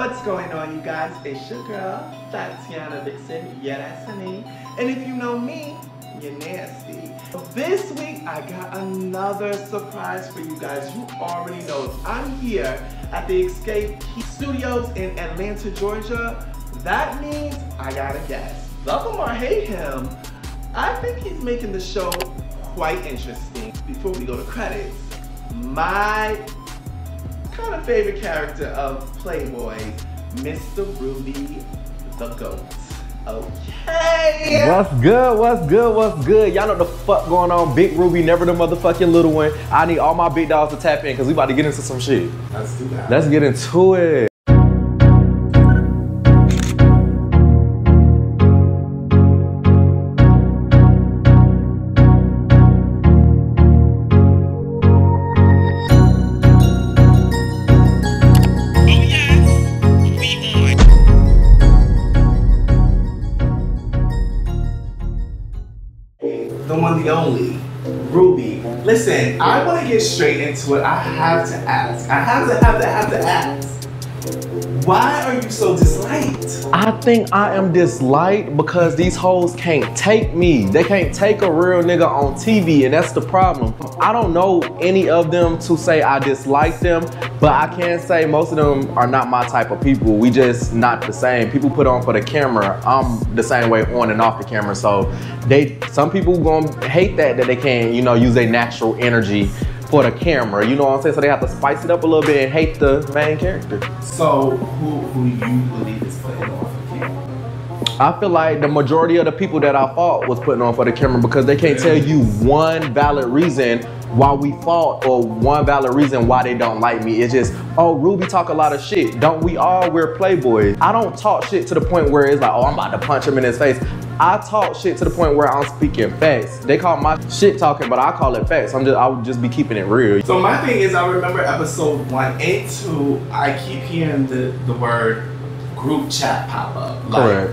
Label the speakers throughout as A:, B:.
A: What's going on, you guys? It's your girl, Tatiana Vixen. Yeah, that's me. And if you know me, you're nasty. This week, I got another surprise for you guys. You already know I'm here at the Escape Studios in Atlanta, Georgia. That means I got a guest. Love him or hate him, I think he's making the show quite interesting. Before we go to credits, my kind of favorite character of Playboy, Mr. Ruby the Goat. Okay.
B: What's good? What's good? What's good? Y'all know the fuck going on. Big Ruby, never the motherfucking little one. I need all my big dogs to tap in because we about to get into some shit.
A: Let's do that.
B: Let's get into it.
A: The one, the only, Ruby. Listen, I want to get straight into it. I have to ask. I have to ask. Why are you so disliked?
B: I think I am disliked because these hoes can't take me. They can't take a real nigga on TV, and that's the problem. I don't know any of them to say I dislike them, but I can say most of them are not my type of people. We just not the same. People put on for the camera. I'm the same way on and off the camera. So some people gonna hate that they can't, you know, use their natural energy for the camera, you know what I'm saying? So they have to spice it up a little bit and hate the main character.
A: So who you believe is putting on for the camera?
B: I feel like the majority of the people that I fought was putting on for the camera because they can't tell you one valid reason why we fought or one valid reason why they don't like me. It's just, oh, Ruby talk a lot of shit. Don't we all? We're Playboys. I don't talk shit to the point where it's like, oh, I'm about to punch him in his face. I talk shit to the point where I'm speaking facts. They call my shit talking, but I call it facts. I would just be keeping it real.
A: So my thing is, I remember episode 1 and 2, I keep hearing the word group chat pop up. Like,
B: correct.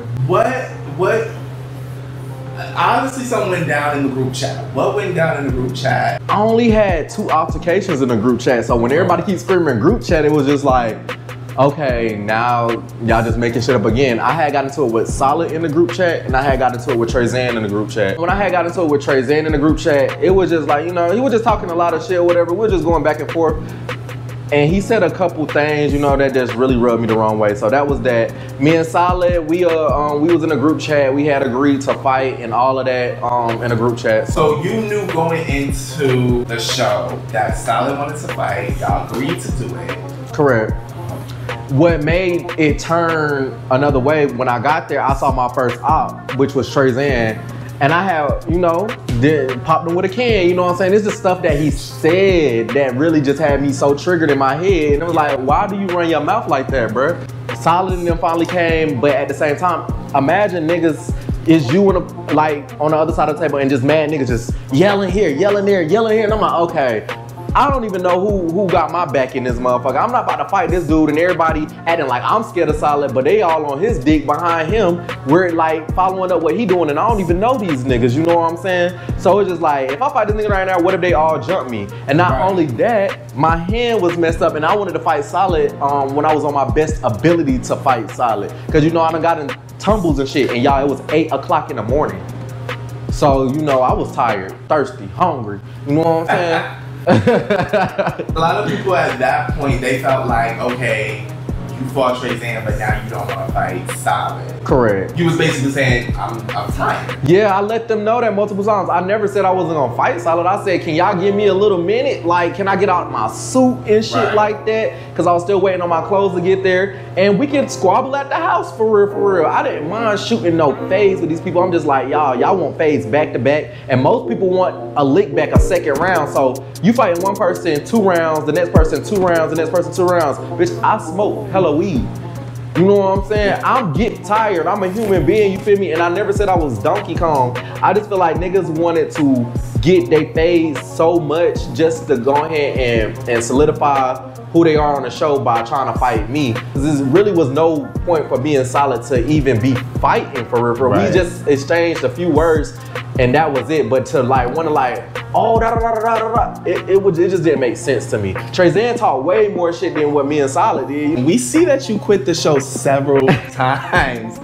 A: What? Obviously something went down in the group chat. What went down in the group chat?
B: I only had 2 altercations in the group chat. So when everybody keeps screaming group chat, it was just like, okay, now y'all just making shit up again. I had got into it with Solid in the group chat, and I had got into it with Trezan in the group chat. When I had got into it with Trezan in the group chat, it was just like, you know, he was just talking a lot of shit or whatever. We were just going back and forth. And he said a couple things, you know, that just really rubbed me the wrong way. So that was that. Me and Solid, we was in a group chat. We had agreed to fight and all of that in a group chat.
A: So you knew going into the show that Solid wanted to fight. Y'all agreed to do it.
B: Correct. What made it turn another way, when I got there, I saw my first op, which was Trezan. And I had, you know, popped him with a can, you know what I'm saying? It's the stuff that he said that really just had me so triggered in my head. And it was like, why do you run your mouth like that, bruh? Solid and them finally came, but at the same time, imagine niggas is you like on the other side of the table and just mad niggas just yelling here, yelling there, yelling here. And I'm like, okay. I don't even know who got my back in this motherfucker. I'm not about to fight this dude and everybody acting like I'm scared of Solid, but they all on his dick behind him. We're like following up what he doing, and I don't even know these niggas, you know what I'm saying? So it's just like, if I fight this nigga right now, what if they all jump me? And not only that, my hand was messed up and I wanted to fight Solid when I was on my best ability to fight Solid. Cause you know, I done got in tumbles and shit, and y'all, it was 8 o'clock in the morning. So, you know, I was tired, thirsty, hungry, you know what I'm saying?
A: A lot of people at that point, they felt like, okay, you fought Trezan, but now you don't want to fight Solid.
B: Correct.
A: You was basically saying, I'm tired.
B: Yeah, I let them know that multiple times. I never said I wasn't gonna fight Solid. I said, can y'all give me a little minute? Like, can I get out my suit and shit like that? Because I was still waiting on my clothes to get there. And we could squabble at the house for real, for real. I didn't mind shooting no fades with these people. I'm just like, y'all want fades back to back. And most people want a lick back a second round. So you fighting one person 2 rounds, the next person 2 rounds, the next person 2 rounds. Bitch, I smoke hella weed. You know what I'm saying? I'm getting tired. I'm a human being, you feel me? And I never said I was Donkey Kong. I just feel like niggas wanted to get their phase so much just to go ahead and solidify who they are on the show by trying to fight me. There really was no point for me and Solid to even be fighting for real.
C: Right.
B: We just exchanged a few words and that was it. But to like want to like, oh, it just didn't make sense to me. Trezan talked way more shit than what me and Solid did.
C: We see that you quit the show several times.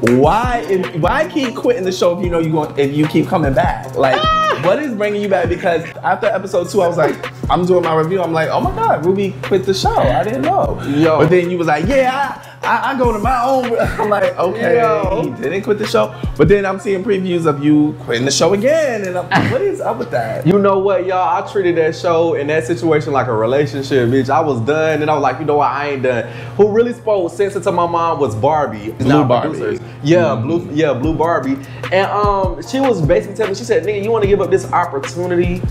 C: Why keep quitting the show if you know if you keep coming back? Like, what is bringing you back? Because after episode 2, I was like, I'm doing my review. I'm like, oh my God, Ruby quit the show. I didn't know.
B: Yo.
C: But then you was like, yeah, I go to my own. I'm like, okay, he didn't quit the show. But then I'm seeing previews of you quitting the show again. And I'm like, what is up with that?
B: You know what, y'all? I treated that show and that situation like a relationship, bitch. I was done and I was like, you know what, I ain't done. Who really spoke sense into my mind was Barbie.
C: Blue Barbie.
B: Yeah, Blue Barbie. And she was basically telling me, she said, nigga, you want to give up this opportunity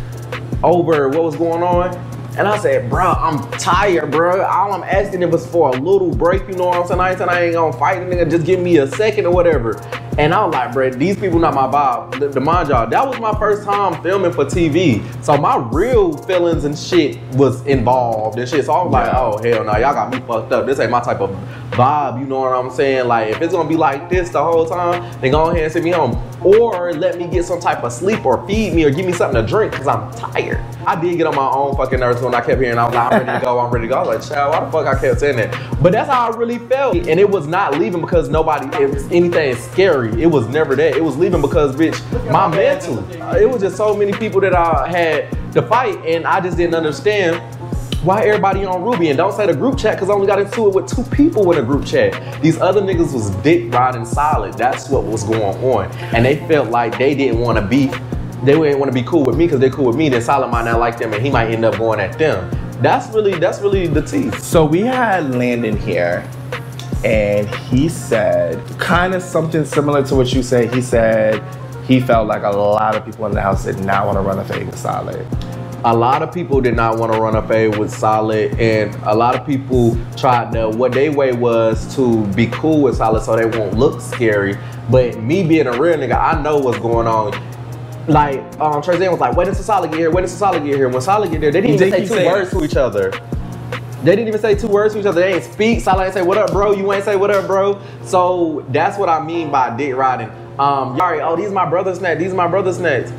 B: over what was going on? And I said, bro, I'm tired, bro. All I'm asking if it's for a little break, you know what I'm saying? I ain't saying I ain't gonna fight the nigga, just give me a second or whatever. And I was like, bro, these people not my vibe. To mind y'all, that was my first time filming for TV. So my real feelings and shit was involved and shit. So I was like, oh, hell no, y'all got me fucked up. This ain't my type of vibe, you know what I'm saying? Like, if it's gonna be like this the whole time, then go ahead and send me home. Or let me get some type of sleep or feed me or give me something to drink because I'm tired. I did get on my own fucking nerves when I kept hearing, I was like, I'm ready to go, I'm ready to go. I was like, child, why the fuck I kept saying that? But that's how I really felt. And it was not leaving because it was anything scary. It was never that. It was leaving because, bitch, my mental. It was just so many people that I had to fight and I just didn't understand why everybody on Ruby. And don't say the group chat because I only got into it with 2 people in the group chat. These other niggas was dick riding Solid. That's what was going on. And they felt like they didn't want to beef. They didn't want to be cool with me because they're cool with me, then Solid might not like them and he might end up going at them. That's really the tea.
C: So we had Landon here and he said kind of something similar to what you said. He said he felt like a lot of people in the house did not want to run a fade with Solid.
B: A lot of people did not want to run a fade with Solid, and a lot of people tried to, what their way was to be cool with Solid so they won't look scary. But me being a real nigga, I know what's going on. Like, Trezan was like, wait until Solid get here, wait until Solid get here. When Solid get there, they didn't even say 2 words to each other. They didn't even say 2 words to each other. They ain't speak. Solid ain't say, what up, bro? You ain't say, what up, bro? So that's what I mean by dick riding. Yari, oh, these my brother's next. These my brother's next.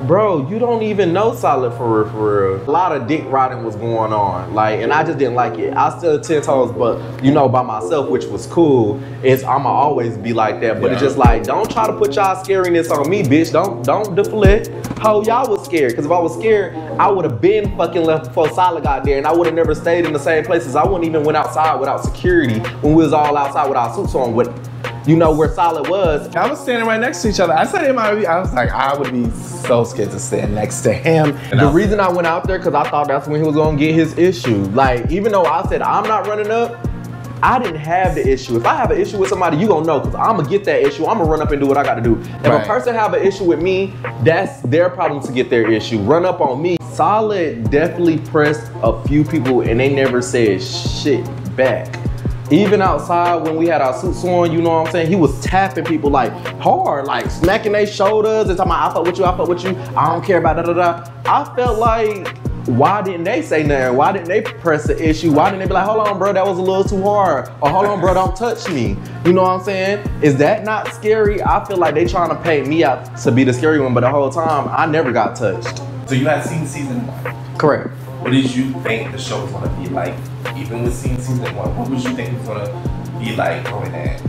B: Bro, you don't even know Solid for real. A lot of dick riding was going on, like, and I just didn't like it. I still 10 toes, but you know, by myself, which was cool. I'ma always be like that, but it's just like, don't try to put y'all scariness on me, bitch. Don't deflect. How y'all was scared? Because if I was scared, I would have been fucking left before Solid got there, and I would have never stayed in the same places. I wouldn't even went outside without security when we was all outside with our suits on. With, you know where Solid was.
C: I was standing right next to each other. I said in my review, I was like, I would be so scared to stand next to him.
B: And the reason I went out there, because I thought that's when he was gonna get his issue. Like, even though I said I'm not running up, I didn't have the issue. If I have an issue with somebody, you gonna know, because I'm gonna get that issue. I'm gonna run up and do what I gotta do. If a person have an issue with me, that's their problem to get their issue. Run up on me. Solid definitely pressed a few people and they never said shit back. Even outside when we had our suits on, you know what I'm saying? He was tapping people like hard, like smacking their shoulders and talking about, I fuck with you, I fuck with you, I don't care about da-da-da. I felt like, why didn't they say nothing? Why didn't they press the issue? Why didn't they be like, hold on, bro, that was a little too hard? Or hold on, bro, don't touch me. You know what I'm saying? Is that not scary? I feel like they trying to paint me out to be the scary one, but the whole time, I never got touched.
C: So you had seen season 1?
B: Correct.
C: What did you think the show was gonna be like? Even with seeing season 1, what would you think it was gonna be like going in?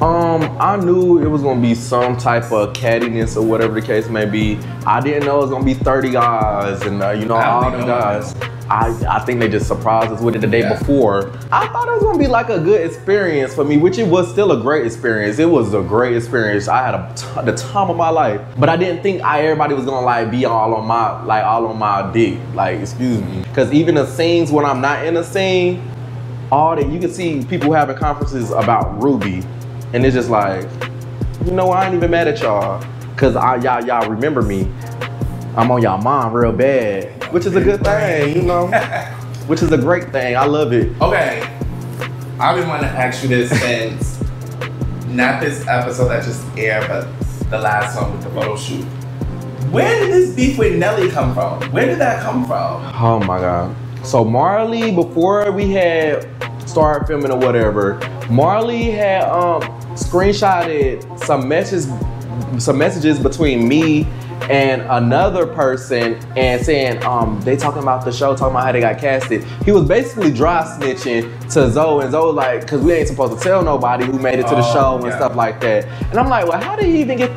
B: I knew it was gonna be some type of cattiness or whatever the case may be. I didn't know it was gonna be 30 guys and you know, all the guys. I think they just surprised us with it the day before. I thought it was gonna be like a good experience for me, which it was still a great experience. It was a great experience. I had the time of my life, but I didn't think everybody was gonna like be all on my dick, like, excuse me. Because even the scenes when I'm not in a scene, all that you can see people having conferences about Ruby, and it's just like, you know, I ain't even mad at y'all, cause y'all remember me. I'm on y'all mind real bad, which is a good thing, you know, which is a great thing. I love it.
C: Okay, I've been wanting to ask you this since not this episode that just aired, but the last one with the photo shoot. Where did this beef with Nelly come from? Where did that come from?
B: Oh my God. So Marley, before we had started filming or whatever, Marley had screenshotted some messages between me and another person and saying they talking about the show, talking about how they got casted. He was basically dry snitching to Zoe, and Zoe like, cause we ain't supposed to tell nobody who made it to the show and stuff like that. And I'm like, well, how did he even get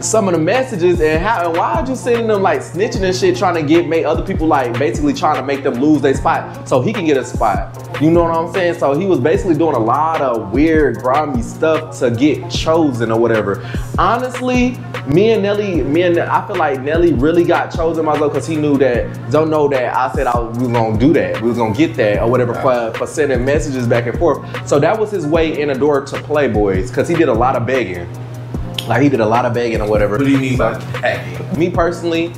B: some of the messages, and why are you sending them like snitching and shit, trying to make other people like basically trying to make them lose their spot so he can get a spot? You know what I'm saying? So he was basically doing a lot of weird, grimy stuff to get chosen or whatever. Honestly, I feel like Nelly really got chosen by Zoe because he knew that Zoe know that I said we was gonna do that, we was gonna get that or whatever for sending messages back and forth. So that was his way in the door to Playboys because he did a lot of begging. Like he did a lot of begging or whatever.
C: What do you mean by begging?
B: Me personally,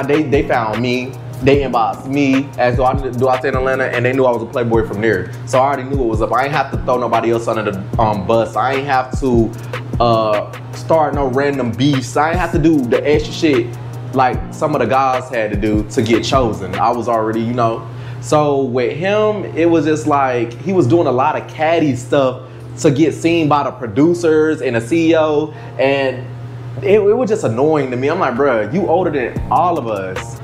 B: they found me, they inboxed me as do I stay in Atlanta, and they knew I was a Playboy from there. So I already knew what was up. I ain't have to throw nobody else under the bus. I ain't have to start no random beefs. I ain't have to do the extra shit like some of the guys had to do to get chosen. I was already, you know. So with him, it was just like he was doing a lot of catty stuff to get seen by the producers and the CEO, and it was just annoying to me. I'm like, bruh, you older than all of us.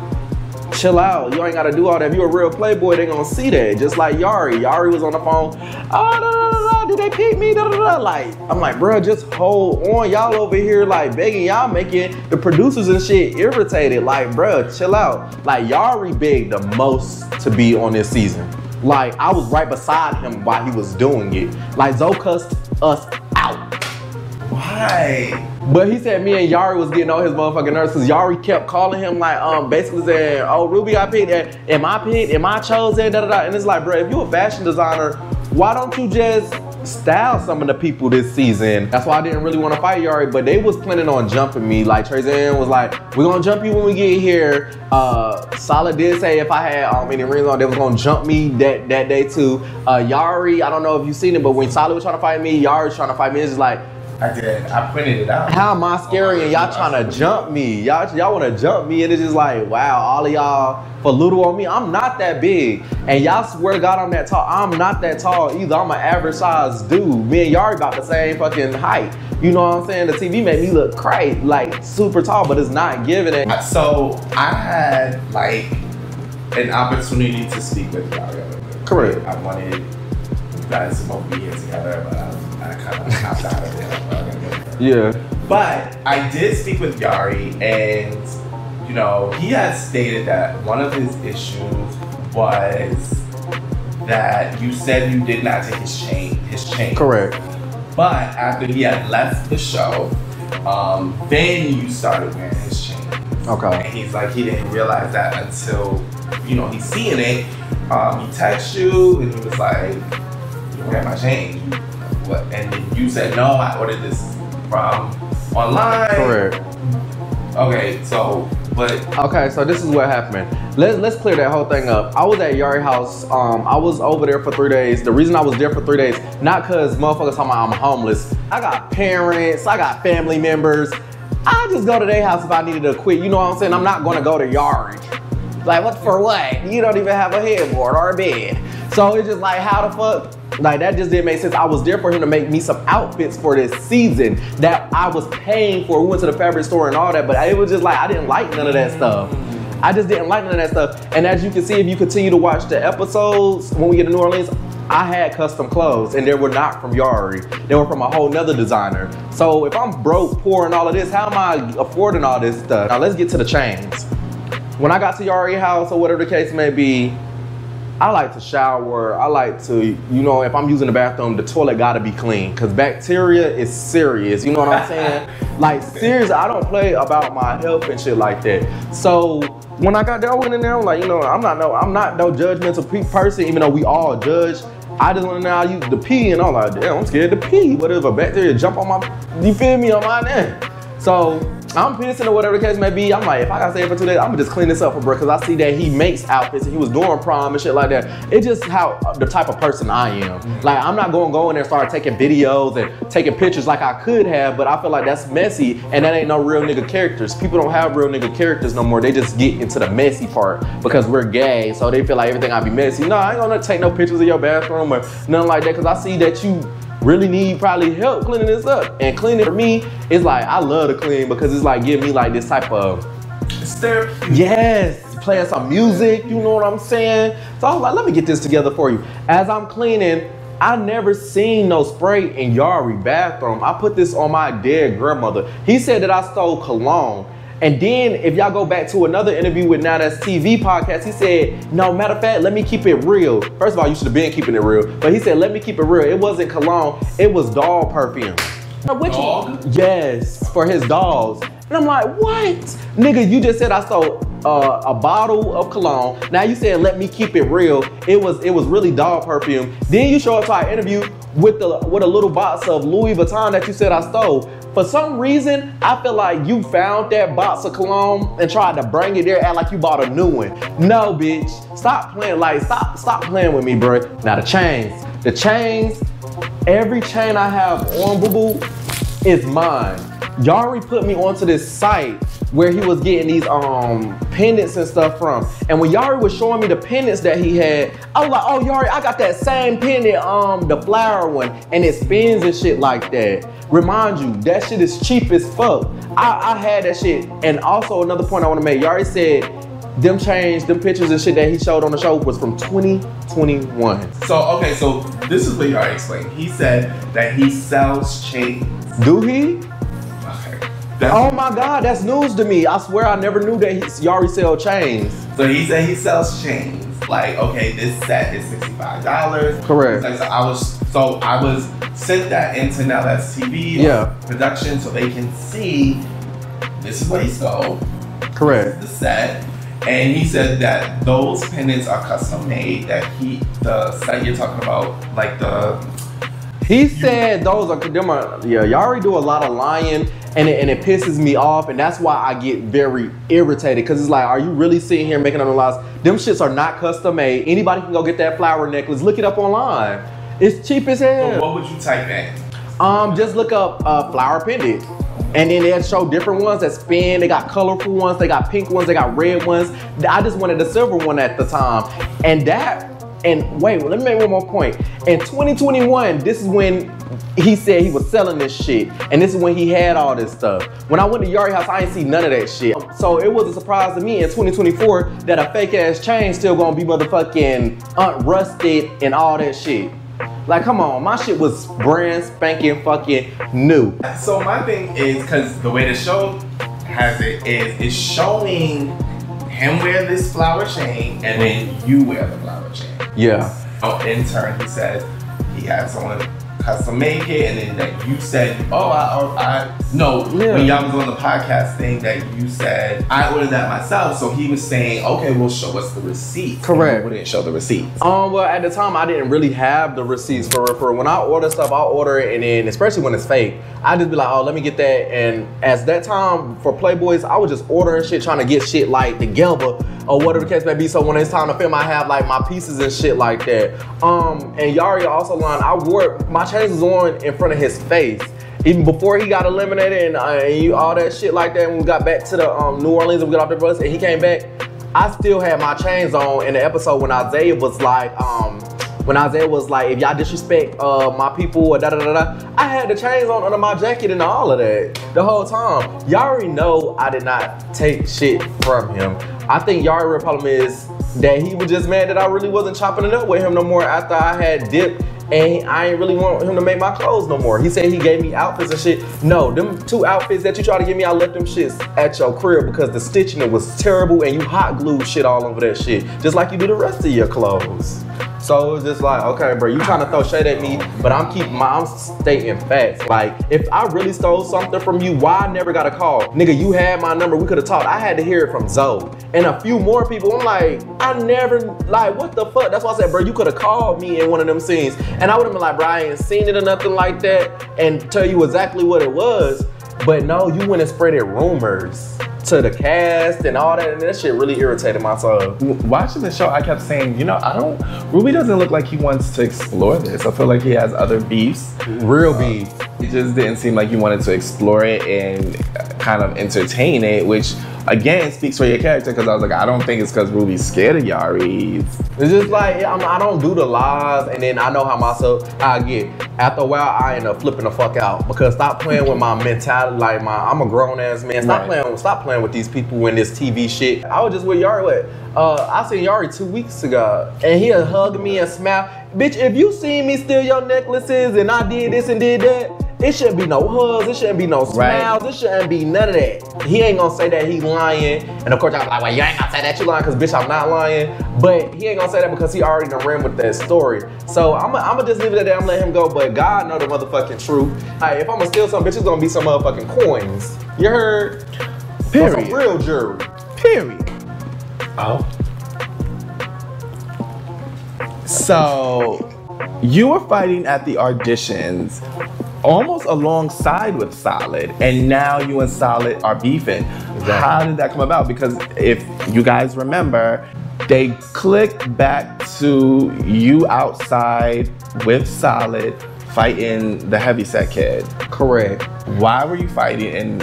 B: Chill out. You ain't gotta do all that. If you're a real Playboy, they gonna see that. Just like Yari. Yari was on the phone. Oh, did they pick me? Like, I'm like, bruh, just hold on. Y'all over here like begging, y'all making the producers and shit irritated. Like, bruh, chill out. Like, Yari begged the most to be on this season. Like, I was right beside him while he was doing it. Like, Zoe cussed us out.
C: Why?
B: But he said me and Yari was getting on his motherfucking nerves because Yari kept calling him like, basically saying, oh, Ruby, I picked, am I picked, am I chosen, da-da-da. And it's like, bro, if you're a fashion designer, why don't you just style some of the people this season? That's why I didn't really want to fight Yari, but they was planning on jumping me. Like, Trezan was like, we're gonna jump you when we get here. Solid did say if I had any rings on, they was gonna jump me that day too. Yari, I don't know if you've seen it, but when Solid was trying to fight me, Yari was trying to fight me. It's just like,
C: I did. I printed it out.
B: how am I scary and y'all trying to jump me? Y'all want to jump me, and it's just like, wow, all of y'all for little on me. I'm not that big, and y'all swear to God I'm that tall. I'm not that tall either. I'm an average size dude. Me and Yari about the same fucking height. You know what I'm saying? The TV made me look crazy, like super tall, but it's not giving it.
C: So I had like an opportunity to speak with Yari.
B: Correct.
C: I wanted you guys to both be here together, but I kind of hopped out of there.
B: Yeah.
C: But I did speak with Yari, and you know, he had stated that one of his issues was that you said you did not take his chain.
B: Correct.
C: But after he had left the show, then you started wearing his chain.
B: Okay.
C: And he's like, he didn't realize that until, you know, he's seeing it. He texted you and he was like, you wearing my chain. What? And then you said, no, I ordered this from online.
B: Correct.
C: Okay, so, but.
B: Okay, so this is what happened. Let's clear that whole thing up. I was at Yari house. I was over there for 3 days. The reason I was there for 3 days, not cause motherfuckers talking about I'm homeless. I got parents, I got family members. I just go to their house if I needed to quit. You know what I'm saying? I'm not gonna go to Yari. Like, what for what? You don't even have a headboard or a bed. So it's just like, how the fuck? Like, that just didn't make sense. I was there for him to make me some outfits for this season that I was paying for. We went to the fabric store and all that, but it was just like, I didn't like none of that stuff. I just didn't like none of that stuff. And as you can see, if you continue to watch the episodes, when we get to New Orleans, I had custom clothes and they were not from Yari. They were from a whole nother designer. So if I'm broke, poor and all of this, how am I affording all this stuff? Now let's get to the chains. When I got to Yari house or whatever the case may be, I like to shower. I like to, you know, if I'm using the bathroom, the toilet gotta be clean because bacteria is serious. You know what I'm saying? Like, seriously, I don't play about my health and shit like that. So when I got there, I went in there, I'm like, you know, I'm not no judgmental person, even though we all judge. I just went in there, I used to pee, and I'm like, damn, I'm scared to pee. What if a bacteria jump on my, you feel me, on my neck? So I'm pissing or whatever the case may be. I'm like, if I gotta stay for 2 days, I'm gonna just clean this up for bro, because I see that he makes outfits and he was doing prom and shit like that. It's just how the type of person I am. Like, I'm not gonna go in there and start taking videos and taking pictures like I could have, but I feel like that's messy and that ain't no real nigga characters. People don't have real nigga characters no more. They just get into the messy part because we're gay, so they feel like everything gotta be messy. No, I ain't gonna take no pictures of your bathroom or nothing like that, because I see that you really need probably help cleaning this up. And cleaning for me is like, I love to clean because it's like giving me like this type of
C: therapy.
B: Yes, playing some music, you know what I'm saying? So I was like, let me get this together for you. As I'm cleaning, I never seen no spray in Yari bathroom. I put this on my dead grandmother. He said that I stole cologne. And then if y'all go back to another interview with Now That's TV podcast, he said, no, matter of fact, let me keep it real. First of all, you should have been keeping it real. But he said, let me keep it real. It wasn't cologne, it was dog perfume. Which
C: dog?
B: Yes, for his dogs. And I'm like, what? Nigga, you just said I stole a bottle of cologne. Now you said, let me keep it real. It was really dog perfume. Then you show up to our interview with a little box of Louis Vuitton that you said I stole. For some reason, I feel like you found that box of cologne and tried to bring it there, act like you bought a new one. No, bitch. Stop playing, like, stop playing with me, bro. Now the chains, every chain I have on, boo-boo, is mine. Yari put me onto this site where he was getting these pendants and stuff from. And when Yari was showing me the pendants that he had, I was like, oh, Yari, I got that same pendant, the flower one, and it spins and shit like that. Remind you, that shit is cheap as fuck. I had that shit. And also another point I wanna make, Yari said, them pictures and shit that he showed on the show was from 2021.
C: So, okay, so this is what Yari explained. He said that he sells chains.
B: Do he?
C: Okay.
B: Oh my God, that's news to me. I swear I never knew that Yari sell chains.
C: So he said he sells chains. Like, okay, this set is $65.
B: Correct.
C: Like, so I was sent that into Now That's TV production so they can see this is what he stole.
B: Correct.
C: This is the set. And he said that those pendants are custom made, that the set you're talking about, like
B: he said those are, Yari do a lot of lying and it pisses me off, and that's why I get very irritated, because it's like, are you really sitting here making up the lies? Them shits are not custom made. Anybody can go get that flower necklace. Look it up online. It's cheap as hell.
C: So what would you type in?
B: Just look up flower pendant. And then they'll show different ones that spin. They got colorful ones, they got pink ones, they got red ones. I just wanted the silver one at the time. And wait, let me make one more point. In 2021, this is when he said he was selling this shit. And this is when he had all this stuff. When I went to Yari house, I didn't see none of that shit. So it was a surprise to me in 2024 that a fake ass chain still gonna be motherfucking unrusted and all that shit. Like, come on, my shit was brand spanking fucking new.
C: So my thing is, because the way the show has it is, it's showing him wear this flower chain and then you wear the flower chain.
B: Yeah.
C: Oh, in turn, he said he had someone custom make it, and then that you said, oh, when y'all was on the podcast thing that you said, I ordered that myself. So he was saying, okay, well, show us the receipts.
B: Correct.
C: We didn't show the receipts.
B: Well, at the time, I didn't really have the receipts for when I order stuff, I'll order it, and then, especially when it's fake, I just be like, oh, let me get that. And as that time for Playboys, I was just ordering shit, trying to get shit like together or whatever the case may be. So when it's time to film, I have like my pieces and shit like that. And Yari also line, I wore my chains was on in front of his face. Even before he got eliminated and all that shit like that, when we got back to the New Orleans and we got off the bus and he came back, I still had my chains on in the episode when Isaiah was like, if y'all disrespect my people or da-da-da-da, I had the chains on under my jacket and all of that the whole time. Y'all already know I did not take shit from him. I think Yari's real problem is that he was just mad that I really wasn't chopping it up with him no more after I had dipped and I ain't really want him to make my clothes no more. He said he gave me outfits and shit. No, them 2 outfits that you try to give me, I left them shits at your crib because the stitching it was terrible and you hot glued shit all over that shit, just like you do the rest of your clothes. So it's just like, okay, bro, you trying to throw shade at me, but I'm stating facts. Like, if I really stole something from you, why I never got a call? Nigga, you had my number, we could have talked. I had to hear it from Zoe and a few more people. I'm like, what the fuck? That's why I said, bro, you could have called me in one of them scenes and I would have been like, bro, I ain't seen it or nothing like that and tell you exactly what it was. But no, you went and spreaded rumors to the cast and all that, and that shit really irritated my soul.
C: Watching the show, I kept saying, you know, Ruby doesn't look like he wants to explore this. I feel like he has other beefs.
B: Real beef.
C: It just didn't seem like he wanted to explore it and kind of entertain it, which again speaks for your character, because I was like, I don't think it's because Ruby's scared of Yari.
B: It's just like, I don't do the lies, and then I know how I get. After a while, I end up flipping the fuck out, because stop playing with my mentality. Like, I'm a grown ass man. Stop playing with these people in this TV shit. I was just with Yari. I seen Yari 2 weeks ago, and he'll hug me and smile. Bitch, if you seen me steal your necklaces and I did this and did that, it shouldn't be no hugs, it shouldn't be no smiles, It shouldn't be none of that. He ain't gonna say that he lying, and of course y'all like, well, you ain't gonna say that you lying, cause bitch, I'm not lying. But he ain't gonna say that because he already done ran with that story. So I'ma just leave it at that, I'm letting him go, but God know the motherfucking truth. If I'ma steal some, bitch, it's gonna be some motherfucking coins. You heard?
C: Period.
B: Some real jewelry.
C: Period. Oh. So, you were fighting at the auditions almost alongside with Solid, and now you and Solid are beefing. Exactly. How did that come about? Because if you guys remember, they clicked back to you outside with Solid fighting the Heavyset kid.
B: Correct.
C: Why were you fighting? And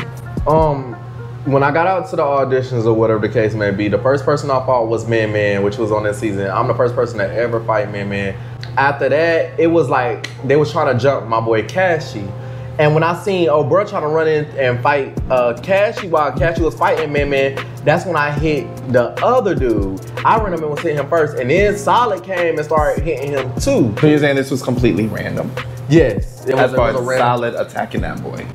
B: when I got out to the auditions or whatever the case may be, the first person I fought was Man Man, which was on this season. I'm the first person to ever fight Man Man. After that, it was like they was trying to jump my boy Cashy. And when I seen bro trying to run in and fight Cashy while Cashy was fighting Man Man, that's when I hit the other dude. I ran up and was hitting him first, and then Solid came and started hitting him too.
C: So you're saying this was completely random?
B: Yes.
C: It was a random. Solid attacking that boy.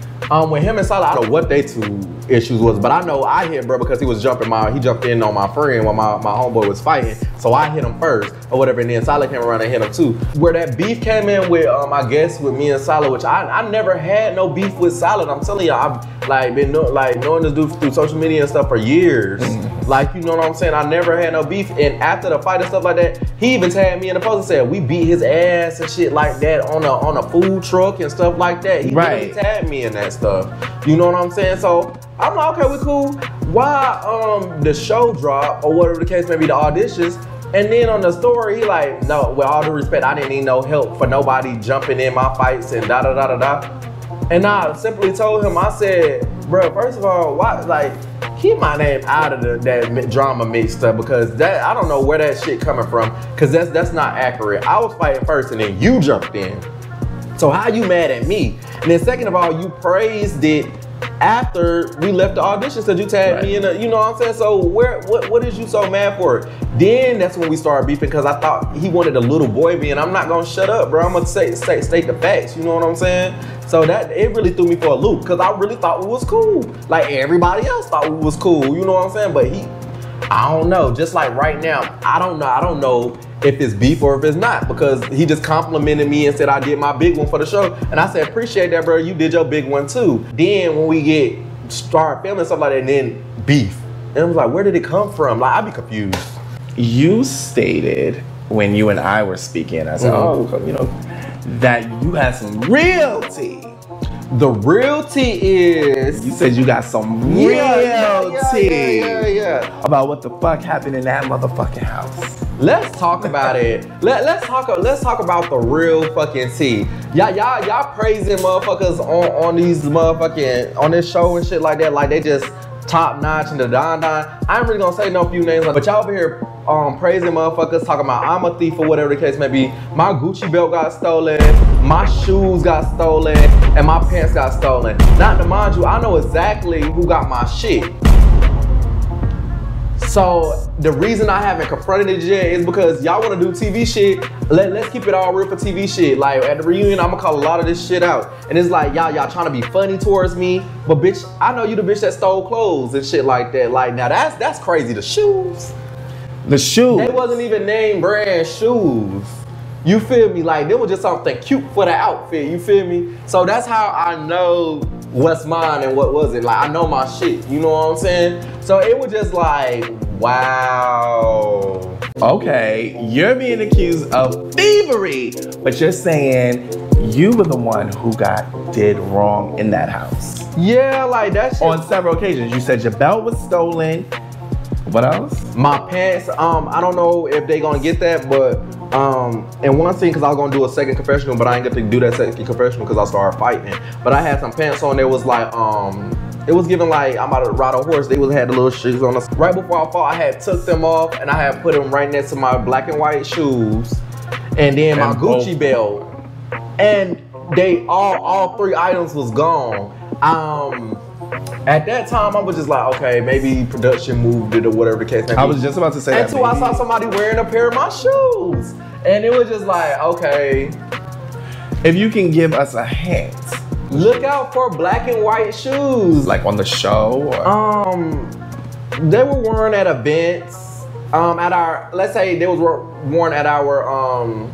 B: With him and Solid, I don't know what they two issues was, but I know I hit bro because he was he jumped in on my friend while my homeboy was fighting. So I hit him first or whatever, and then Solid came around and hit him too. Where that beef came in with, I guess with me and Solid, which I never had no beef with Solid. I'm telling you, I've like been knowing this dude through social media and stuff for years. Like, you know what I'm saying? I never had no beef. And after the fight and stuff like that, he even tagged me in the post and said we beat his ass and shit like that on a food truck and stuff like that. He really tagged me in that stuff. You know what I'm saying? So I'm like, okay, we cool. Why the show drop or whatever the case may be, the auditions, and then on the story he like, no, with all due respect, I didn't need no help for nobody jumping in my fights and da da da da da. And I simply told him, I said, bro, first of all, why, like, keep my name out of that drama mix stuff, because that, I don't know where that shit coming from, because that's not accurate. I was fighting first and then you jumped in. So how you mad at me? And then second of all, you praised it after we left the audition, because you tagged me in a, you know what I'm saying? So what is you so mad for? Then that's when we started beefing, because I thought he wanted a little boy me, and I'm not gonna shut up, bro. I'm gonna state the facts, you know what I'm saying? So that, it really threw me for a loop, because I really thought we was cool. Like everybody else thought we was cool, you know what I'm saying? But I don't know, just like right now, I don't know if it's beef or if it's not, because he just complimented me and said I did my big one for the show. And I said, appreciate that, bro, you did your big one too. Then when we start filming stuff like that, and then beef. And I was like, where did it come from? Like, I'd be confused.
C: You stated when you and I were speaking, I said, oh, you know, that you had some real tea.
B: The real tea is...
C: You said you got some real tea. Yeah. About what the fuck happened in that motherfucking house.
B: Let's talk about it. Let's talk about the real fucking tea. Y'all praising motherfuckers on these motherfucking, on this show and shit like that, like they just top notch and the don. I ain't really gonna say no few names, but y'all over here praising motherfuckers, talking about I'm a thief or whatever the case may be. My Gucci belt got stolen, my shoes got stolen, and my pants got stolen. Not to mind you, I know exactly who got my shit. So the reason I haven't confronted it yet is because y'all wanna do TV shit. Let's keep it all real for TV shit. Like at the reunion, I'm gonna call a lot of this shit out. And it's like, y'all trying to be funny towards me, but bitch, I know you the bitch that stole clothes and shit like that. Like now that's crazy. The shoes.
C: The shoes.
B: They wasn't even name brand shoes. You feel me? Like they was just something cute for the outfit, you feel me? So that's how I know what's mine and what wasn't. Like I know my shit, you know what I'm saying? So it was just like, wow.
C: Okay, you're being accused of thievery, but you're saying you were the one who did wrong in that house.
B: Yeah, like that shit.
C: On several occasions. You said your belt was stolen. What else?
B: My pants, I don't know if they gonna get that, but in one scene, cause I was gonna do a second confessional, but I ain't get to do that second confessional cause I started fighting. But I had some pants on that was like, it was giving like I'm about to ride a horse. They had the little shoes on us. Right before I fought, I had took them off and I had put them right next to my black and white shoes, and then my Gucci belt. And they all 3 items was gone. At that time, I was just like, okay, maybe production moved it or whatever the case may be.
C: I was just about to say that.
B: Until I saw somebody wearing a pair of my shoes. And it was just like, okay.
C: If you can give us a hint.
B: Look out for black and white shoes.
C: Like on the show? Or?
B: They were worn at events. Let's say they was worn at our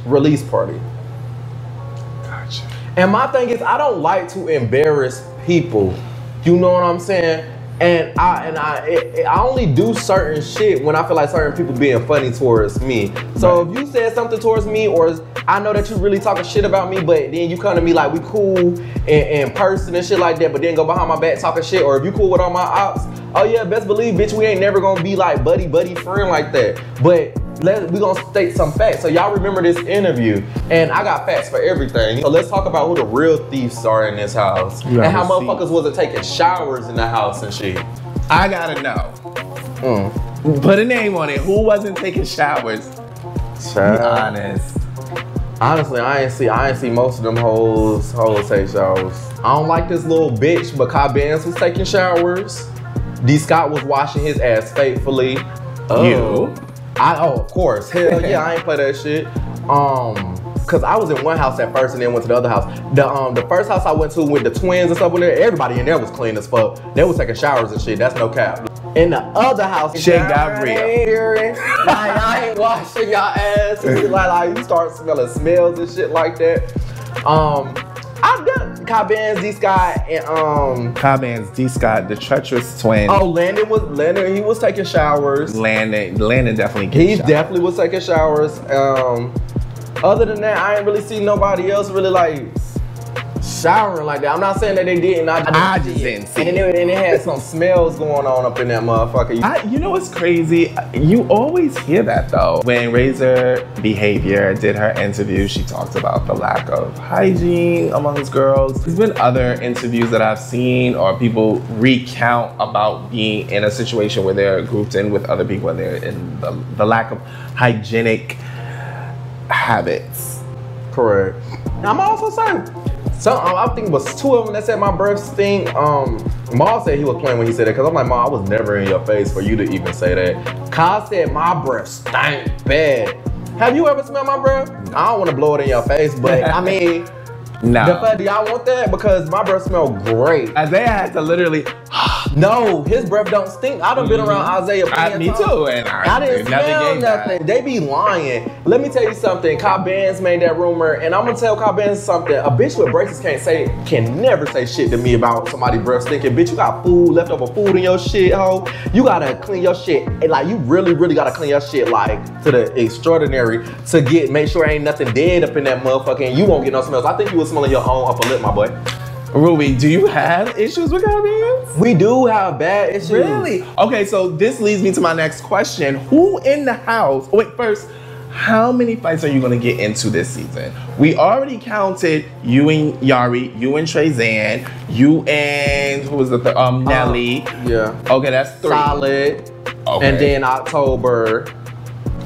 B: release party.
C: Gotcha.
B: And my thing is, I don't like to embarrass people. You know what I'm saying? And I only do certain shit when I feel like certain people being funny towards me. So if you said something towards me, or I know that you really talking shit about me, but then you come to me like we cool in person and shit like that, but then go behind my back talking shit, or if you cool with all my ops, oh yeah, best believe, bitch, we ain't never gonna be like buddy friend like that. But we gonna state some facts. So y'all remember this interview, and I got facts for everything. So let's talk about who the real thieves are in this house, and how motherfuckers wasn't taking showers in the house and shit.
C: I gotta know. Put a name on it. Who wasn't taking showers? Be honest.
B: Honestly, I ain't see most of them hoes take showers. I don't like this little bitch, but Kai Benz was taking showers. D. Scott was washing his ass faithfully.
C: You?
B: Of course. Hell yeah, I ain't play that shit. Cause I was in one house at first and then went to the other house. The first house I went to with the twins and stuff in there, everybody in there was clean as fuck. They was taking showers and shit, that's no cap. In the other house,
C: shit got real.
B: Like, I ain't washing y'all ass and shit, like you start smelling smells and shit like that. I've done Kai Benz, D. Scott, and
C: Kai Benz, D. Scott, the treacherous twin.
B: Oh, Landon, he was taking showers.
C: Landon definitely
B: definitely was taking showers. Other than that, I ain't really see nobody else really like showering like that. I'm not saying that they didn't. I just didn't see. And it had some smells going on up in that motherfucker.
C: You know what's crazy? You always hear that though. When Razor Behavior did her interview, she talked about the lack of hygiene amongst girls. There's been other interviews that I've seen, or people recount about being in a situation where they're grouped in with other people and they're in the lack of hygienic habits.
B: Correct. I'm also saying, I think it was 2 of them that said my breath stink. Ma said he was playing when he said that, because I'm like, Ma, I was never in your face for you to even say that. Kyle said my breath stank bad. Have you ever smelled my breath? I don't want to blow it in your face, but I mean,
C: no.
B: Do y'all want that? Because my breath smelled great.
C: Isaiah had to literally.
B: No, his breath don't stink. I done been around Isaiah.
C: Me too, and I
B: didn't smell nothing. They be lying. Let me tell you something. Kai Benz made that rumor, and I'm gonna tell Kai Benz something. A bitch with braces can never say shit to me about somebody's breath stinking. Bitch, you got leftover food in your shit, ho. You gotta clean your shit. And like, you really gotta clean your shit like to the extraordinary to make sure ain't nothing dead up in that motherfucker, and you won't get no smells. I think you was smelling your own upper lip, my boy.
C: Ruby, do you have issues with Kai Benz?
B: We do have bad issues.
C: Really? Okay, so this leads me to my next question. Who in the house, wait, first, how many fights are you gonna get into this season? We already counted you and Yari, you and Trezan, you and, who was the third? Nelly.
B: Yeah.
C: Okay, that's 3.
B: Solid. Okay. And then October.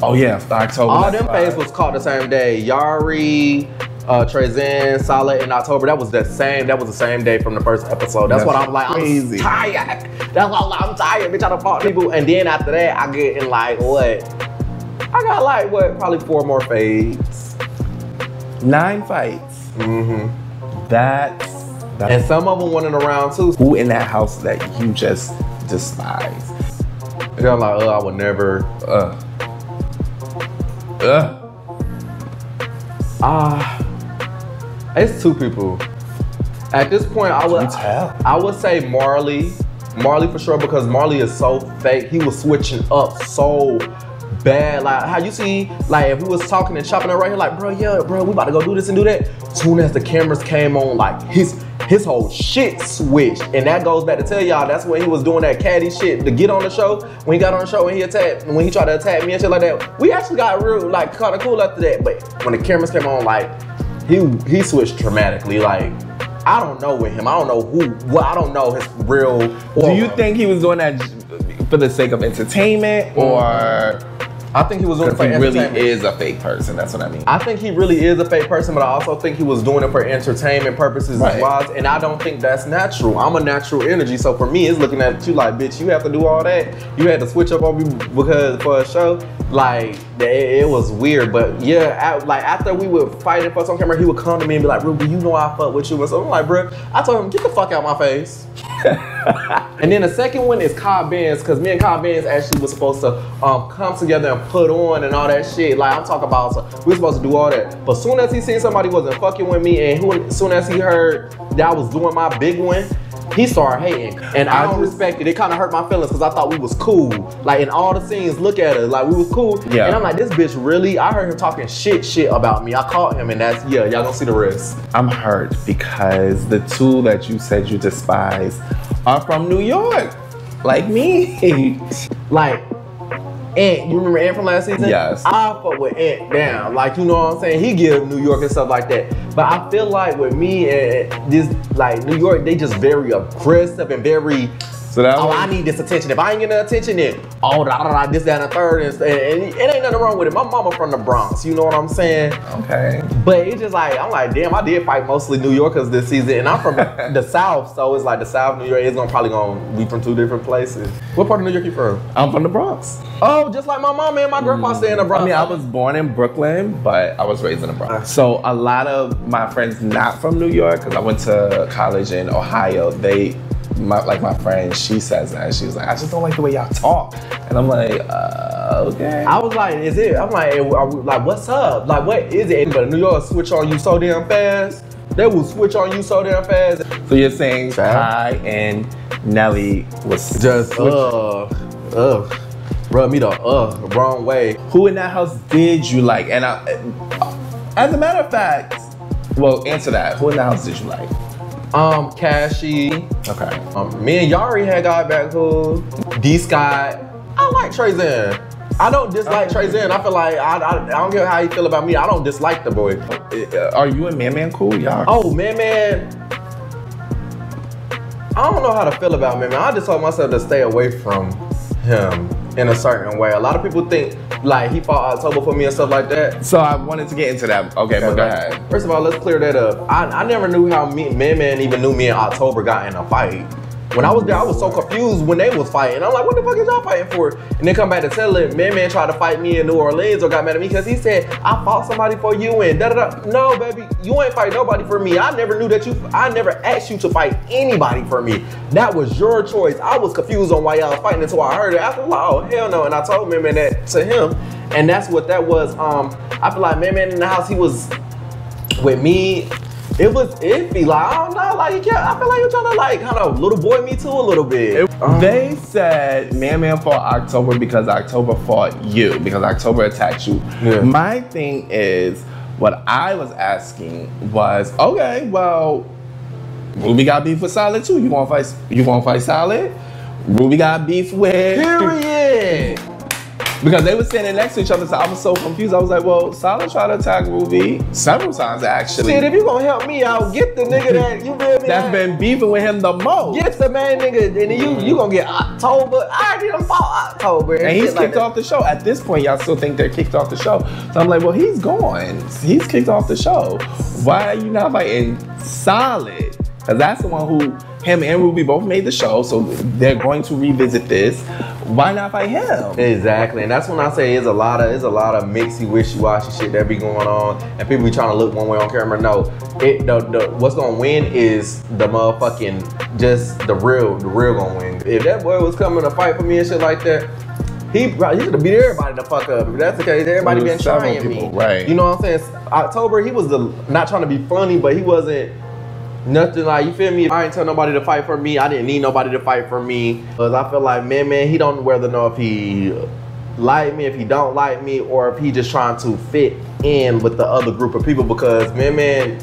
C: Oh yeah, October.
B: All them faces was caught the same day. Yari, Trezan, Solid in October. That was the same day from the first episode. That's what I'm like. Crazy. I'm tired. That's why I'm tired. Bitch, I done fought people. And then after that, I get in like what? I got like what? Probably 4 more fades.
C: 9 fights.
B: Mm-hmm.
C: That's
B: and some of them went in around too.
C: Who in that house that you just despise?
B: And I'm like, I would never. It's 2 people. At this point, I would say Marley Marley for sure, because Marley is so fake. He was switching up so bad. Like how you see, like if we was talking and chopping it right here, like bro, yeah, bro, we about to go do this and do that. Soon as the cameras came on, like his whole shit switched. And that goes back to tell y'all, that's when he was doing that catty shit to get on the show. When he got on the show and when he tried to attack me and shit like that, we actually got real, like kind of cool after that. But when the cameras came on, like he switched dramatically. Like I don't know with him. I don't know I don't know his real.
C: Do you think he was doing that for the sake of entertainment, or?
B: I think he was doing it for
C: entertainment. He really is a fake person, that's what I mean.
B: I think he really is a fake person, but I also think he was doing it for entertainment purposes as well, and I don't think that's natural. I'm a natural energy, so for me, it's looking at you like, bitch, you have to do all that. You had to switch up on me because for a show, like, it was weird, but yeah, like after we would fight in front on camera, he would come to me and be like, Ruby, you know I fuck with you, and so I'm like, bro, I told him, get the fuck out my face. And then the second one is Cobb Benz, because me and Cobb Benz actually was supposed to come together and put on and all that shit. Like I'm talking about, so we were supposed to do all that. But soon as he seen somebody wasn't fucking with me, and soon as he heard that I was doing my big one, he started hating. And I don't respect it. It kind of hurt my feelings because I thought we was cool. Like in all the scenes, look at us, like we was cool. Yeah. And I'm like, this bitch really? I heard him talking shit about me. I caught him, and that's, yeah, y'all gonna see the rest.
C: I'm hurt because the two that you said you despise are from New York, like me.
B: Like, Ant, you remember Ant from last season?
C: Yes.
B: I fuck with Ant down. Like, you know what I'm saying? He give New York and stuff like that. But I feel like with me and this, like New York, they just very aggressive and very, I need this attention. If I ain't getting the attention, then this, that, and the third. And it ain't nothing wrong with it. My mama from the Bronx, you know what I'm saying?
C: Okay.
B: But it's just like, I'm like, damn, I did fight mostly New Yorkers this season. And I'm from the South, so it's like the South, New York, it's probably gonna be from two different places. What part of New York you from?
C: I'm from the Bronx.
B: Oh, just like my mom and my grandpa stay in the Bronx.
C: I mean, I was born in Brooklyn, but I was raised in the Bronx. So a lot of my friends not from New York, because I went to college in Ohio, my friend, she says that. She was like, I just don't like the way y'all talk. And I'm like, okay.
B: I was like, is it? I'm like, like, what's up? Like, what is it? But New York switch on you so damn fast. They will switch on you so damn fast.
C: So you're saying Ty and Nelly was
B: just, rub me the wrong way.
C: Who in that house did you like? And as a matter of fact, well, answer that. Who in the house did you like?
B: Cashy.
C: Okay.
B: Me and Yari had got back cool. D Scott. I like Trezan. I don't dislike Trezan. I feel like I don't care how you feel about me. I don't dislike the boy.
C: Are you and Man cool, y'all?
B: Oh, Man. I don't know how to feel about Man. I just told myself to stay away from him in a certain way. A lot of people think like he fought October for me and stuff like that.
C: So I wanted to get into that. Okay, but go ahead.
B: First of all, let's clear that up. I never knew how Man even knew me and October got in a fight. When I was there, I was so confused when they was fighting. I'm like, what the fuck is y'all fighting for? And then come back to tell it, Man tried to fight me in New Orleans or got mad at me because he said, I fought somebody for you and da-da-da. No, baby, you ain't fight nobody for me. I never knew that I never asked you to fight anybody for me. That was your choice. I was confused on why y'all was fighting until I heard it. I was like, oh, hell no. And I told Man that to him. And that's what that was. I feel like Man in the house, he was with me. It was iffy, like, I don't know, like, I feel like you're trying to, like, kind of little boy me too a little bit.
C: They said Man fought October because October fought you, because October attacked you. Yeah. My thing is, what I was asking was, okay, well, Ruby got beef with Solid too. You want to fight Solid? Ruby got beef with...
B: Period.
C: Because they were standing next to each other, so I was so confused. I was like, well, Solid tried to attack Ruby several times, actually.
B: Shit, if you gonna help me out, get the nigga that, you feel me?
C: That's been beefing with him the most.
B: Get the main nigga, and then you gonna get October. I already done fought October.
C: And he's kicked off the show. At this point, y'all still think they're kicked off the show. So I'm like, well, he's gone. He's kicked off the show. Why are you not fighting Solid? Because that's the one who, him and Ruby both made the show, so they're going to revisit this. Why not fight him?
B: Exactly, and that's when I say it's a lot of mixy, wishy-washy shit that be going on, and people be trying to look one way on camera. No, what's gonna win is the motherfucking, just the real gonna win. If that boy was coming to fight for me and shit like that, he could have beat everybody the fuck up. If that's the case, everybody been trying me.
C: Right.
B: You know what I'm saying? October, he was not trying to be funny, but he wasn't Nothing like, you feel me? I ain't tell nobody to fight for me. I didn't need nobody to fight for me. Cause I feel like, man, he don't whether know if he like me, if he don't like me, or if he just trying to fit in with the other group of people. Because man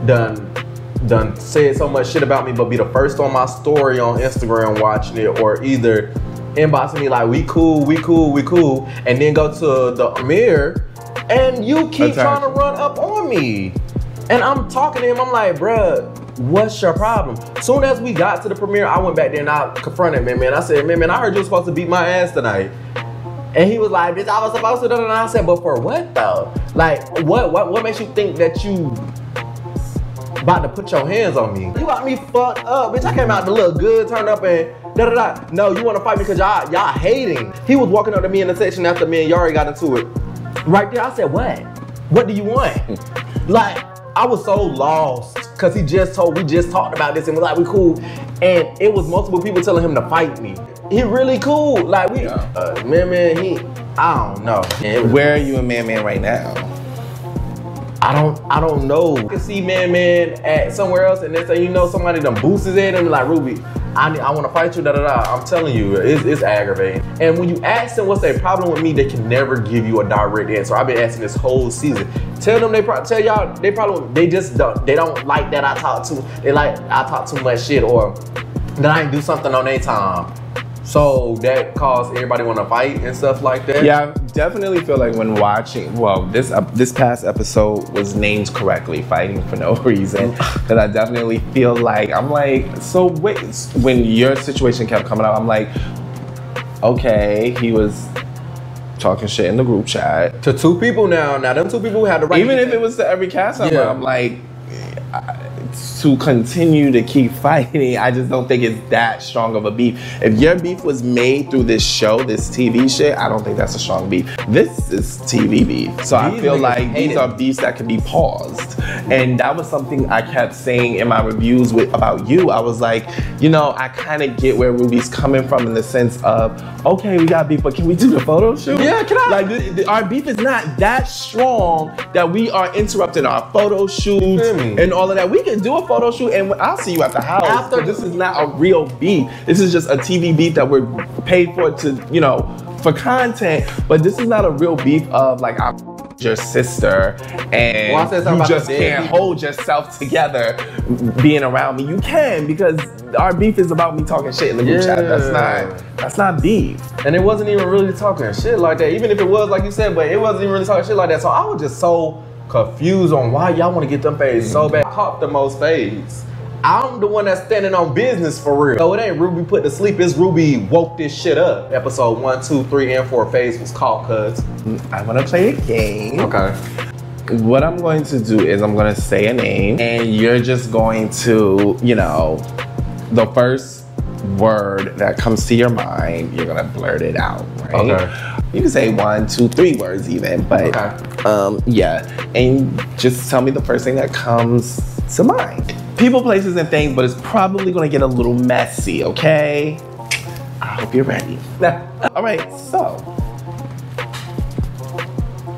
B: done said so much shit about me, but be the first on my story on Instagram watching it, or either inboxing me like, we cool, and then go to the premiere and you keep trying to run up on me. And I'm talking to him, I'm like, bruh, what's your problem? Soon as we got to the premiere, I went back there and I confronted man. I said, man, I heard you were supposed to beat my ass tonight. And he was like, bitch, I was supposed to. And I said, but for what though? Like, what makes you think that you about to put your hands on me? You got me fucked up, bitch. I came out to look good, turned up and da-da-da. No, you want to fight me because y'all hating. He was walking up to me in the section after me and Yari got into it. Right there, I said, what? What do you want? Like, I was so lost because we just talked about this and was like, we cool. And it was multiple people telling him to fight me. He really cool. Like, we, Man, I don't know.
C: Where are you and Man right now?
B: I don't know. You can see Man at somewhere else and then say, you know, somebody done boosts his head and be like, Ruby, I want to fight you, da-da-da. I'm telling you, it's aggravating. And when you ask them what's their problem with me, they can never give you a direct answer. I've been asking this whole season. Tell them tell y'all they problem. They don't like that I talk too much shit, or that I ain't do something on their time. So that caused everybody want to fight and stuff like that.
C: Yeah, I definitely feel like when watching, well, this past episode was named correctly, Fighting for No Reason, because I definitely feel like, I'm like, so wait, when your situation kept coming up, I'm like, okay, he was talking shit in the group chat.
B: To two people now them two people had the right.
C: Even if it was to every cast member, I'm like, to continue to keep fighting, I just don't think it's that strong of a beef. If your beef was made through this show, this TV shit, I don't think that's a strong beef. This is TV beef. So I feel like these are beefs that can be paused. And that was something I kept saying in my reviews about you. I was like, you know, I kind of get where Ruby's coming from in the sense of, okay, we got beef, but can we do the photo shoot?
B: Yeah, can I?
C: Like, our beef is not that strong that we are interrupting our photo shoots and all of that. We can do a photo shoot and I'll see you at the house. This is not a real beef. This is just a TV beef that we're paid for to, you know, for content. But this is not a real beef of like, I'm your sister and you just can't hold yourself together being around me. You can, because our beef is about me talking shit in the group chat. That's not beef.
B: And it wasn't even really talking shit like that. Even if it was, like you said, but it wasn't even really talking shit like that. So I was just so confused on why y'all want to get them fades so bad. I caught the most fades. I'm the one that's standing on business for real. So it ain't Ruby put to sleep, it's Ruby woke this shit up. Episode 1, 2, 3, and 4 phase was called cuz.
C: I want to play a game.
B: Okay.
C: What I'm going to do is I'm going to say a name and you're just going to, you know, the first word that comes to your mind, you're going to blurt it out, right?
B: Okay.
C: You can say 1, 2, 3 words even, but yeah. And just tell me the first thing that comes to mind. People, places, and things, but it's probably gonna get a little messy, okay? I hope you're ready. All right, so.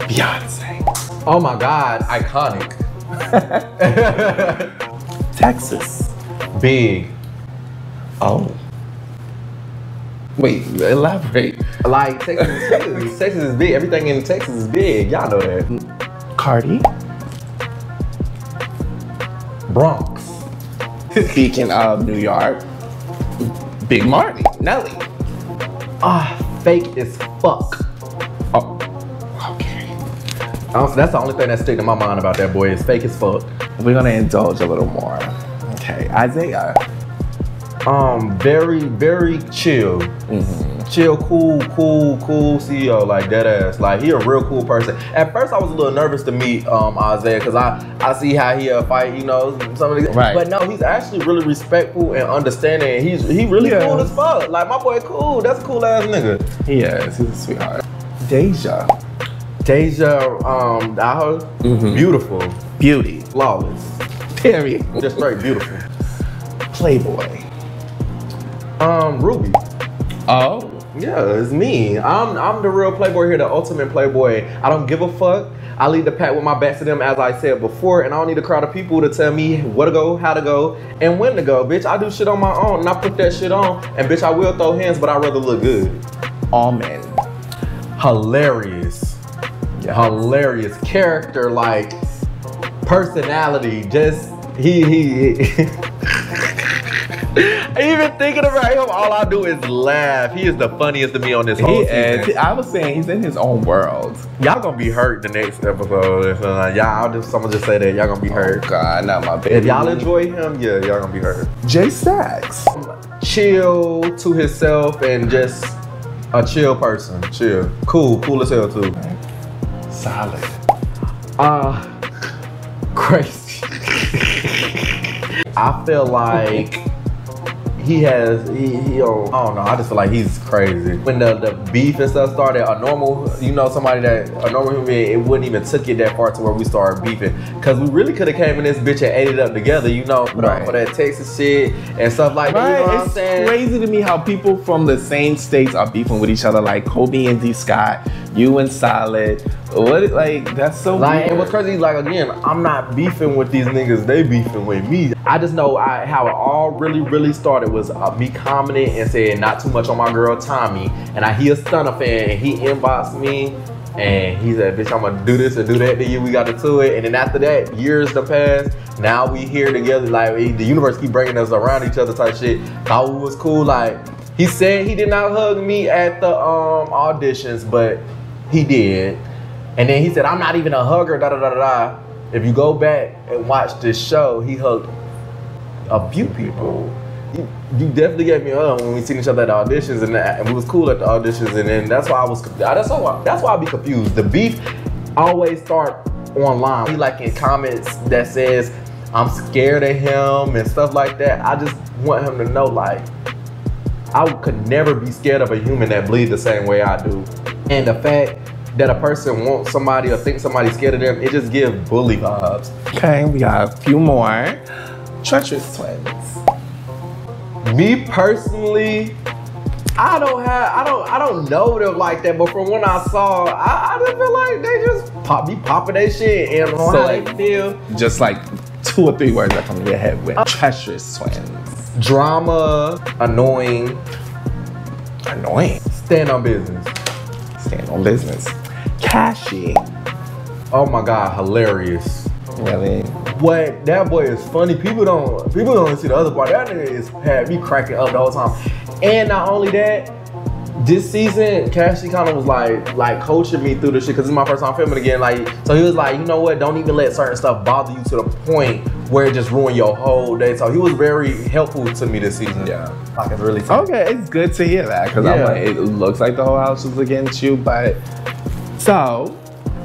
C: Beyonce.
B: Oh my God, iconic.
C: Texas.
B: Big.
C: Oh. Wait, elaborate.
B: Like, Texas is big. Everything in Texas is big. Y'all know that.
C: Cardi.
B: Bronx.
C: Speaking of New York, Big Marty, Nelly.
B: Fake as fuck.
C: Oh, okay.
B: That's the only thing that sticks in my mind about that boy is fake as fuck.
C: We're gonna indulge a little more. Okay, Isaiah.
B: Very, very chill. Chill, cool CEO, like dead ass. Like, he a real cool person. At first, I was a little nervous to meet Isaiah because I see how he fight, you know, some of the
C: right.
B: But no, he's actually really respectful and understanding. And he really cool as fuck. Like, my boy cool. That's a cool ass nigga.
C: He is. He's a sweetheart. Deja,
B: beautiful,
C: beauty,
B: flawless,
C: period.
B: just straight beautiful.
C: Playboy.
B: Ruby.
C: Oh.
B: Yeah, it's me. I'm the real playboy here, the ultimate playboy. I don't give a fuck. I lead the pack with my back to them, as I said before, and I don't need a crowd of people to tell me where to go, how to go, and when to go, bitch. I do shit on my own, and I put that shit on, and bitch, I will throw hands, but I'd rather look good.
C: All men.
B: Hilarious. Yeah. Hilarious character, like, personality, just, he even thinking about him, all I do is laugh. He is the funniest to me on this whole season.
C: I was saying he's in his own world.
B: Y'all gonna be hurt the next episode. Y'all just, I'ma just say that y'all gonna be hurt.
C: Oh God, not my baby.
B: If y'all enjoy him, yeah, y'all gonna be hurt.
C: Jay Stacks.
B: Chill to himself and just a chill person. Chill. Cool as hell too.
C: Solid.
B: Crazy. I feel like he don't know, I just feel like he's crazy. When the beef and stuff started, a normal human being, it wouldn't even took it that far to where we started beefing. Cause we really could have came in this bitch and ate it up together,
C: Right.
B: For that Texas shit and stuff like that. You know what I'm saying?
C: It's crazy to me how people from the same states are beefing with each other, like Kobe and D. Scott, you and Solid. That's so weird.
B: And what's crazy, again, I'm not beefing with these niggas, they beefing with me. I just know how it all really started was me commenting and saying not too much on my girl Tommy, and he a Stunner fan, and he inboxed me, and he said, bitch, I'm gonna do this and do that to you, we got to it, and then after that, years have passed, now we here together, the universe keep bringing us around each other type shit. Thought we was cool, he said he did not hug me at the auditions, but he did. And then he said, I'm not even a hugger, da-da-da-da-da. If you go back and watch this show, he hugged a few people. You definitely gave me a hug when we seen each other at the auditions, and we was cool at the auditions, and then that's why I be confused. The beef always start online. He in comments that says, I'm scared of him and stuff like that. I just want him to know, I could never be scared of a human that bleeds the same way I do. And the fact that a person wants somebody or thinks somebody's scared of them, it just gives bully vibes.
C: Okay, we got a few more. Treacherous twins.
B: Me personally, I don't know them like that, but from when I saw, I just feel like they just be popping their shit and
C: So
B: how they feel.
C: Just 2 or 3 words that come to your head with treacherous twins.
B: Drama, annoying, stand on business.
C: Stand on business. Cashy.
B: Oh my God, hilarious.
C: Really?
B: What, that boy is funny. People don't see the other part. That nigga had me cracking up the whole time. And not only that, this season, Cashy kind of was like coaching me through the shit, because it's my first time filming again. So he was like, you know what, don't even let certain stuff bother you to the point where it just ruined your whole day. So he was very helpful to me this season. Yeah. It's really fun.
C: Okay, it's good to hear that, because I'm it looks like the whole house was against you, but so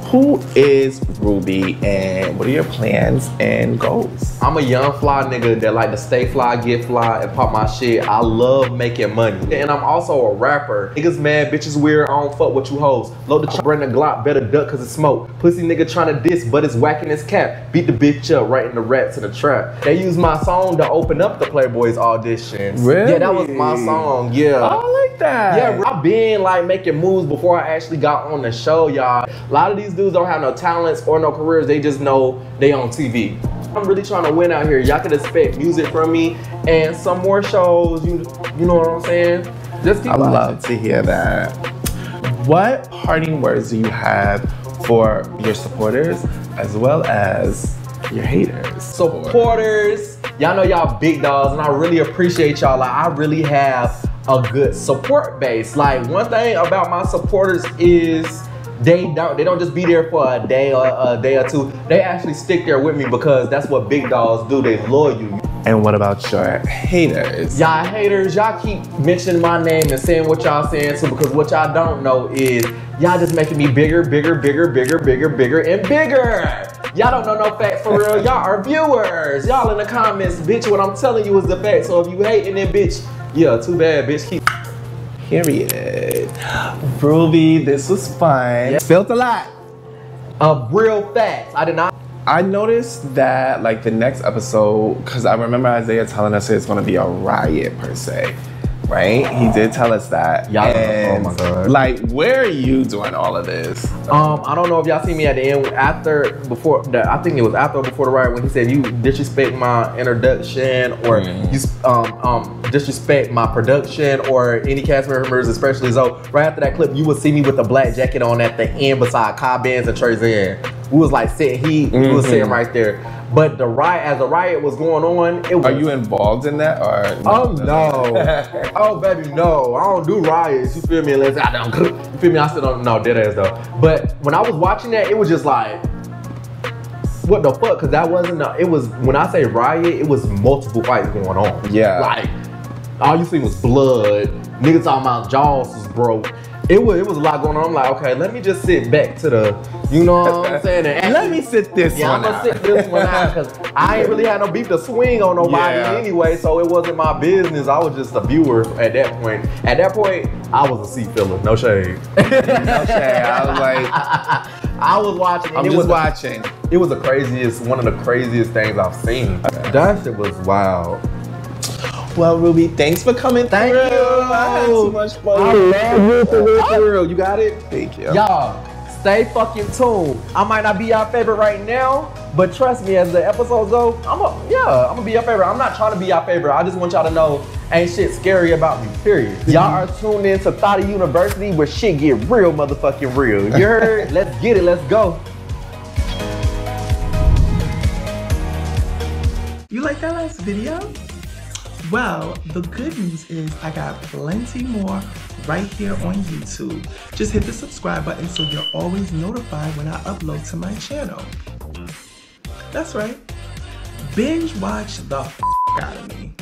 C: who is Ruby and what are your plans and goals?
B: I'm a young fly nigga that like to stay fly, get fly, and pop my shit. I love making money. And I'm also a rapper. Niggas mad, bitches weird, I don't fuck with you hoes. Load the bring the Glock, better duck cause it's smoke. Pussy nigga tryna diss, but it's whacking his cap. Beat the bitch up, right in the rats in the trap. They used my song to open up the Playboy's auditions.
C: Really?
B: Yeah, that was my song, yeah.
C: I like that.
B: Yeah, I've been making moves before I actually got on the show, y'all. A lot of these dudes don't have no talents or no careers, they just know they on TV. I'm really trying to win out here. Y'all can expect music from me and some more shows, you know what I'm saying? Just keep watching.
C: Love to hear that. What parting words do you have for your supporters as well as your haters?
B: Supporters, y'all know y'all big dogs, and I really appreciate y'all. I really have a good support base. One thing about my supporters is they don't just be there for a day or two. They actually stick there with me, because that's what big dogs do. They lure you.
C: And what about your haters?
B: Y'all haters, y'all keep mentioning my name and saying what y'all saying too, because what y'all don't know is y'all just making me bigger, and bigger. Y'all don't know no facts for real. Y'all are viewers. Y'all in the comments, bitch, what I'm telling you is the fact. So if you hating it, bitch, yeah, too bad, bitch. Keep.
C: Period. Ruby, this was fun. Yeah. Felt a lot.
B: Of real facts.
C: I noticed that the next episode, because I remember Isaiah telling us it's gonna be a riot per se. right? He did tell us that.
B: Yeah.
C: And
B: Oh my God.
C: like, where are you doing all of this?
B: I don't know if y'all see me at the end I think it was after or before the riot when he said you disrespect my introduction or you disrespect my production or any cast members, especially Zoe. Right after that clip, you would see me with the black jacket on at the end beside Kai Benz and Trey Zen. We was like sitting, we was sitting right there. But the riot, as the riot was going on, it was. Are
C: you involved in that or?
B: Oh no. Oh baby, no. I don't do riots. You feel me? Unless I don't. You feel me? I still don't know. Dead ass though. But when I was watching that, it was just like, what the fuck? Cause that wasn't. It was when I say riot, it was multiple fights going on.
C: Yeah.
B: Like all you see was blood. Niggas talking about jaws was broke. It was a lot going on. I'm like, okay, let me just sit back to the, you know what I'm saying? And
C: let me sit this one out.
B: I'm gonna sit this one out because I ain't really had no beef to swing on nobody anyway, so it wasn't my business. I was just a viewer at that point. At that point, I was a seat filler. No shade.
C: No shade. I was like,
B: I was watching.
C: I'm just watching.
B: It was one of the craziest things I've seen. That shit was wild.
C: Well, Ruby, thanks for coming.
B: Thank you.
C: I had so much fun.
B: I love you for real. You got it?
C: Thank you.
B: Y'all, stay fucking tuned. I might not be your favorite right now, but trust me, as the episodes go, I'm gonna be your favorite. I'm not trying to be your favorite. I just want y'all to know ain't shit scary about me, period. Y'all are tuned in to Thotty University where shit get real motherfucking real. You heard? Let's get it. Let's go.
A: You like that last video? Well, the good news is I got plenty more right here on YouTube. Just hit the subscribe button so you're always notified when I upload to my channel. That's right. Binge watch the f*** out of me.